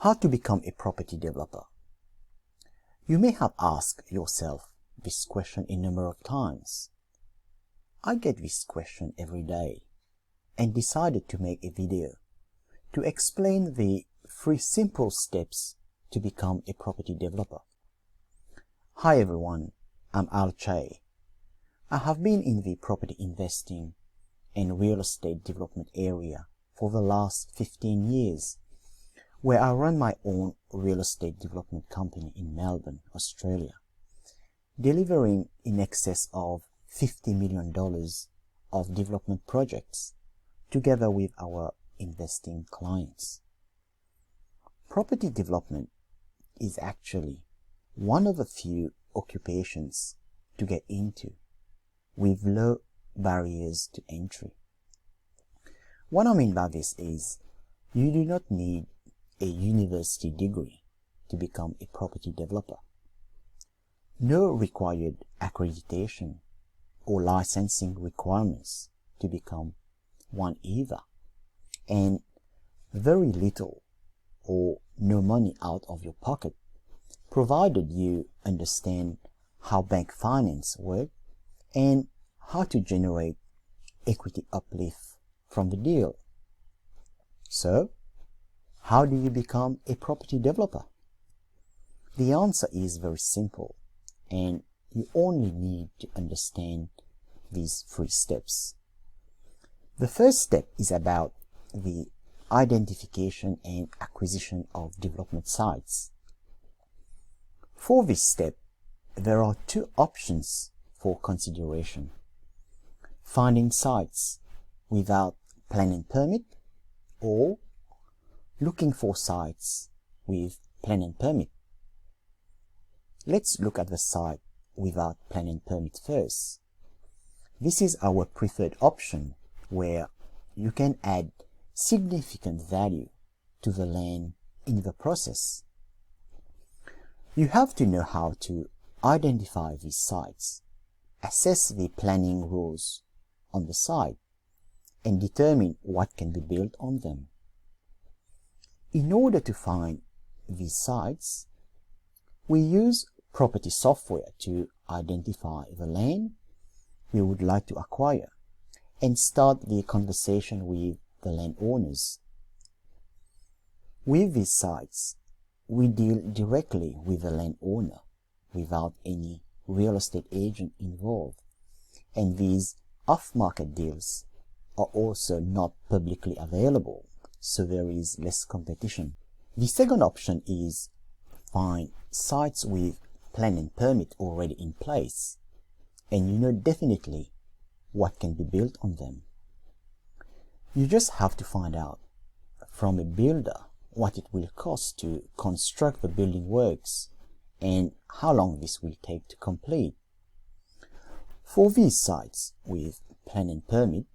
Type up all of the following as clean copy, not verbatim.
How to become a property developer? You may have asked yourself this question a number of times. I get this question every day and decided to make a video to explain the 3 simple steps to become a property developer. Hi everyone, I'm Al Chay. I have been in the property investing and real estate development area for the last 15 years, where I run my own real estate development company in Melbourne, Australia, delivering in excess of $50 million of development projects together with our investing clients. Property development is actually one of the few occupations to get into with low barriers to entry. What I mean by this is you do not need a university degree to become a property developer. No required accreditation or licensing requirements to become one either, and very little or no money out of your pocket, provided you understand how bank finance works and how to generate equity uplift from the deal. So, how do you become a property developer? The answer is very simple, and you only need to understand these 3 steps. The first step is about the identification and acquisition of development sites. For this step, there are 2 options for consideration: finding sites without planning permit or looking for sites with planning permit. Let's look at the site without planning permit first. This is our preferred option, where you can add significant value to the land in the process. You have to know how to identify these sites, assess the planning rules on the site, and determine what can be built on them. In order to find these sites, we use property software to identify the land we would like to acquire and start the conversation with the landowners. With these sites, we deal directly with the landowner without any real estate agent involved, and these off-market deals are also not publicly available, so there is less competition. The second option is find sites with planning permit already in place, and you know definitely what can be built on them. You just have to find out from a builder what it will cost to construct the building works and how long this will take to complete. For these sites with planning permit,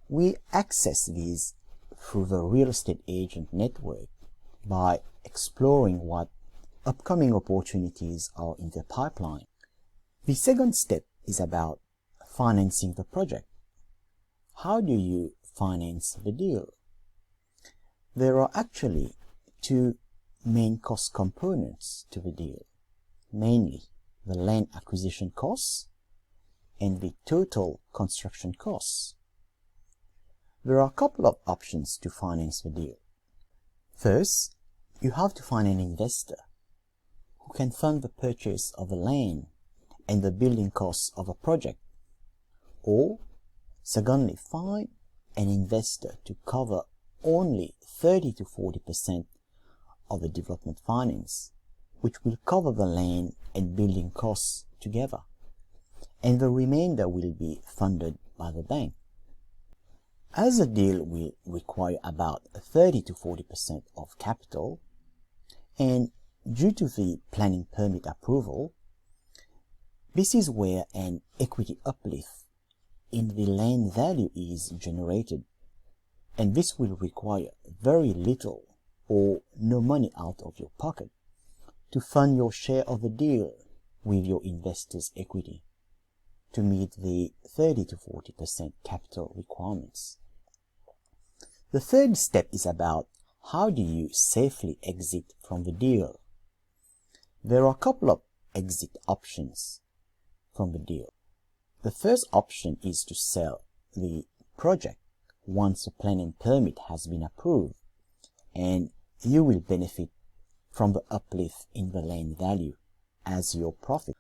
we access these through the real estate agent network by exploring what upcoming opportunities are in the pipeline. The second step is about financing the project. How do you finance the deal? There are actually 2 main cost components to the deal, mainly the land acquisition costs and the total construction costs. There are a couple of options to finance the deal. First, you have to find an investor who can fund the purchase of the land and the building costs of a project. Or, secondly, find an investor to cover only 30 to 40% of the development finance, which will cover the land and building costs together, and the remainder will be funded by the bank. As a deal will require about 30 to 40% of capital, and due to the planning permit approval, this is where an equity uplift in the land value is generated, and this will require very little or no money out of your pocket to fund your share of the deal with your investor's equity to meet the 30 to 40% capital requirements. The third step is about how do you safely exit from the deal? There are a couple of exit options from the deal. The first option is to sell the project once the planning permit has been approved, and you will benefit from the uplift in the land value as your profit.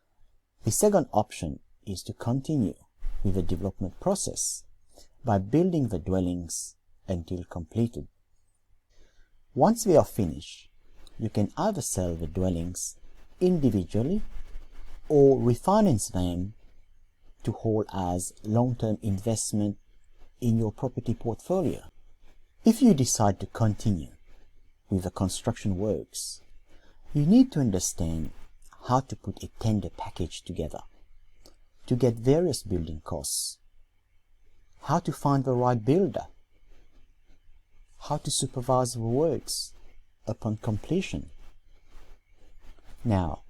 The second option is to continue with the development process by building the dwellings until completed. Once we are finished, you can either sell the dwellings individually or refinance them to hold as long-term investment in your property portfolio. If you decide to continue with the construction works, you need to understand how to put a tender package together to get various building costs, how to find the right builder, how to supervise the works upon completion. Now,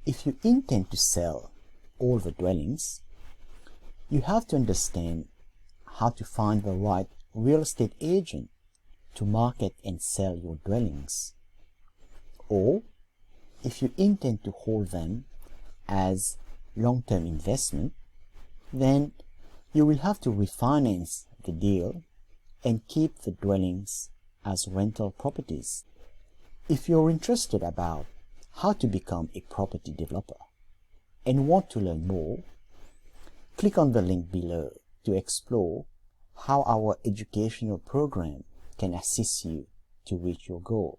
if you intend to sell all the dwellings, you have to understand how to find the right real estate agent to market and sell your dwellings. Or, if you intend to hold them as long-term investment, then you will have to refinance the deal and keep the dwellings as rental properties. If you're interested about how to become a property developer and want to learn more, click on the link below to explore how our educational program can assist you to reach your goal.